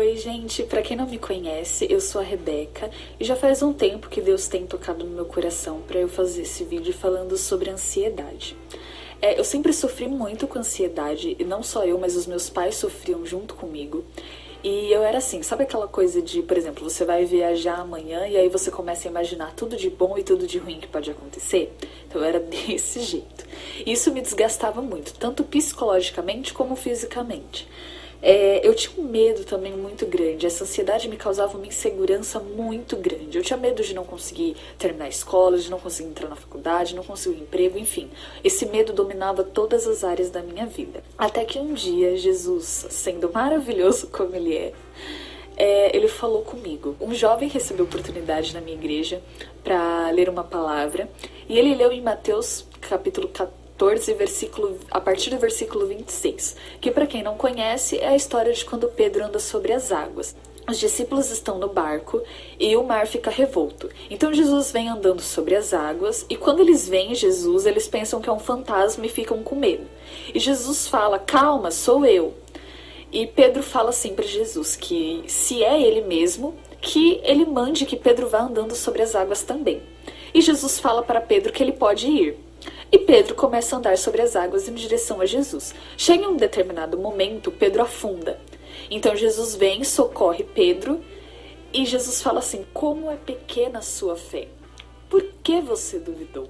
Oi, gente, pra quem não me conhece, eu sou a Rebeca e já faz um tempo que Deus tem tocado no meu coração pra eu fazer esse vídeo falando sobre ansiedade. Eu sempre sofri muito com ansiedade, e não só eu, mas os meus pais sofriam junto comigo. E eu era assim, sabe aquela coisa de, por exemplo, você vai viajar amanhã e aí você começa a imaginar tudo de bom e tudo de ruim que pode acontecer? Então eu era desse jeito. Isso me desgastava muito, tanto psicologicamente como fisicamente. Eu tinha um medo também muito grande, essa ansiedade me causava uma insegurança muito grande. Eu tinha medo de não conseguir terminar a escola, de não conseguir entrar na faculdade, não conseguir um emprego, enfim. Esse medo dominava todas as áreas da minha vida. Até que um dia, Jesus, sendo maravilhoso como ele ele falou comigo. Um jovem recebeu oportunidade na minha igreja para ler uma palavra, e ele leu em Mateus capítulo 14, a partir do versículo 26, que para quem não conhece é a história de quando Pedro anda sobre as águas. Os discípulos estão no barco e o mar fica revolto. Então Jesus vem andando sobre as águas e quando eles veem Jesus, eles pensam que é um fantasma e ficam com medo. E Jesus fala: calma, sou eu. E Pedro fala assim para Jesus que se é ele mesmo, que ele mande que Pedro vá andando sobre as águas também. E Jesus fala para Pedro que ele pode ir. E Pedro começa a andar sobre as águas em direção a Jesus. Chega em um determinado momento, Pedro afunda. Então Jesus vem, socorre Pedro, e Jesus fala assim: como é pequena a sua fé? Por que você duvidou?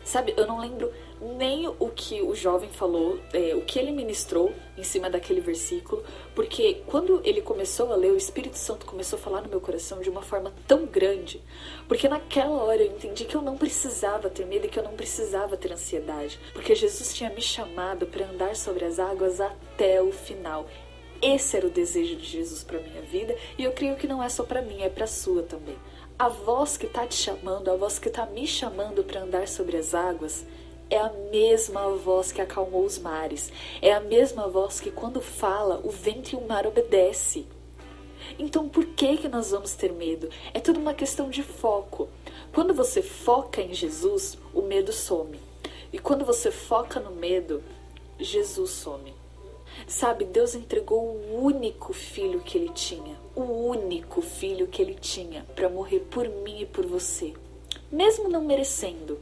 Sabe, eu não lembro nem o que o jovem falou, o que ele ministrou em cima daquele versículo, porque quando ele começou a ler, o Espírito Santo começou a falar no meu coração de uma forma tão grande, porque naquela hora eu entendi que eu não precisava ter medo e que eu não precisava ter ansiedade, porque Jesus tinha me chamado para andar sobre as águas até o final. Esse era o desejo de Jesus para minha vida, e eu creio que não é só para mim, é para a sua também. A voz que está te chamando, a voz que está me chamando para andar sobre as águas, é a mesma voz que acalmou os mares. É a mesma voz que quando fala, o vento e o mar obedecem. Então por que nós vamos ter medo? É tudo uma questão de foco. Quando você foca em Jesus, o medo some. E quando você foca no medo, Jesus some. Sabe, Deus entregou o único filho que ele tinha. O único filho que ele tinha para morrer por mim e por você. Mesmo não merecendo.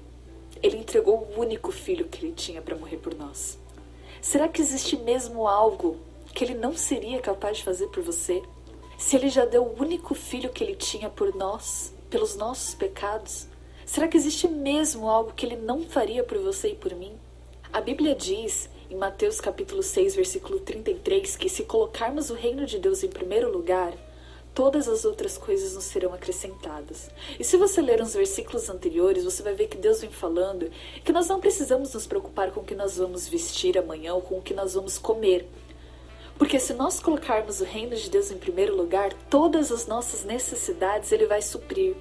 Ele entregou o único filho que ele tinha para morrer por nós. Será que existe mesmo algo que ele não seria capaz de fazer por você? Se ele já deu o único filho que ele tinha por nós, pelos nossos pecados, será que existe mesmo algo que ele não faria por você e por mim? A Bíblia diz, em Mateus capítulo 6, versículo 33, que se colocarmos o reino de Deus em primeiro lugar, todas as outras coisas nos serão acrescentadas. E se você ler uns versículos anteriores, você vai ver que Deus vem falando que nós não precisamos nos preocupar com o que nós vamos vestir amanhã ou com o que nós vamos comer. Porque se nós colocarmos o reino de Deus em primeiro lugar, todas as nossas necessidades Ele vai suprir.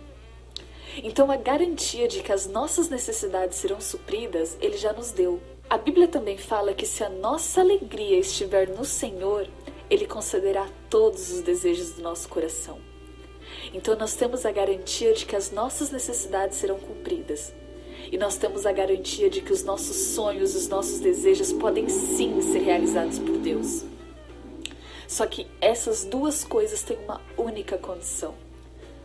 Então a garantia de que as nossas necessidades serão supridas, Ele já nos deu. A Bíblia também fala que se a nossa alegria estiver no Senhor, Ele concederá todos os desejos do nosso coração. Então nós temos a garantia de que as nossas necessidades serão cumpridas. E nós temos a garantia de que os nossos sonhos, os nossos desejos podem sim ser realizados por Deus. Só que essas duas coisas têm uma única condição: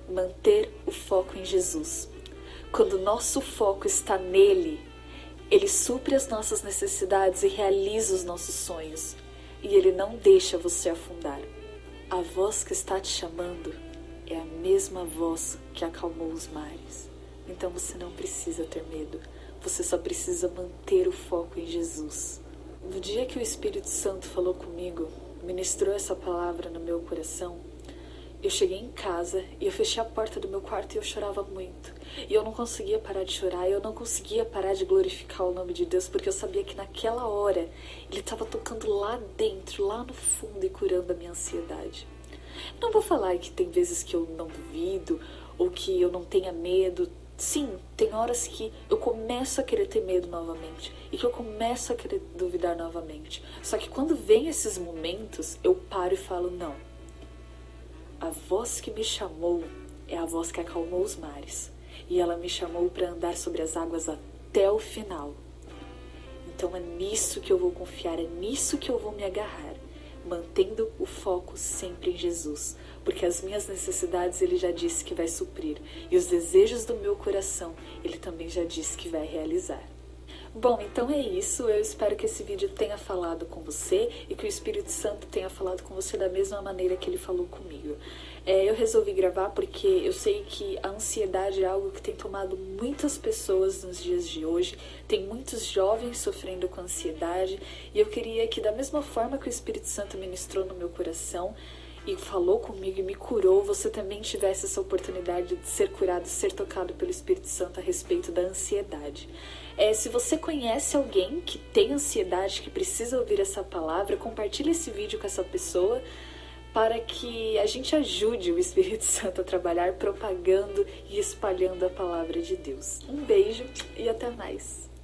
manter o foco em Jesus. Quando o nosso foco está nele, Ele supre as nossas necessidades e realiza os nossos sonhos. E Ele não deixa você afundar. A voz que está te chamando é a mesma voz que acalmou os mares. Então você não precisa ter medo. Você só precisa manter o foco em Jesus. No dia que o Espírito Santo falou comigo, ministrou essa palavra no meu coração, eu cheguei em casa e eu fechei a porta do meu quarto e eu chorava muito. E eu não conseguia parar de chorar, eu não conseguia parar de glorificar o nome de Deus, porque eu sabia que naquela hora Ele estava tocando lá dentro, lá no fundo e curando a minha ansiedade. Não vou falar que tem vezes que eu não duvido ou que eu não tenha medo. Sim, tem horas que eu começo a querer ter medo novamente e que eu começo a querer duvidar novamente. Só que quando vem esses momentos, eu paro e falo: não. A voz que me chamou é a voz que acalmou os mares. E ela me chamou para andar sobre as águas até o final. Então é nisso que eu vou confiar, é nisso que eu vou me agarrar. mantendo o foco sempre em Jesus, porque as minhas necessidades Ele já disse que vai suprir, e os desejos do meu coração Ele também já disse que vai realizar. Bom, então é isso. Eu espero que esse vídeo tenha falado com você e que o Espírito Santo tenha falado com você da mesma maneira que ele falou comigo. Eu resolvi gravar porque eu sei que a ansiedade é algo que tem tomado muitas pessoas nos dias de hoje. Tem muitos jovens sofrendo com ansiedade e eu queria que, da mesma forma que o Espírito Santo ministrou no meu coração e falou comigo e me curou, você também tivesse essa oportunidade de ser curado, ser tocado pelo Espírito Santo a respeito da ansiedade. Se você conhece alguém que tem ansiedade, que precisa ouvir essa palavra, compartilhe esse vídeo com essa pessoa para que a gente ajude o Espírito Santo a trabalhar propagando e espalhando a palavra de Deus. Um beijo e até mais!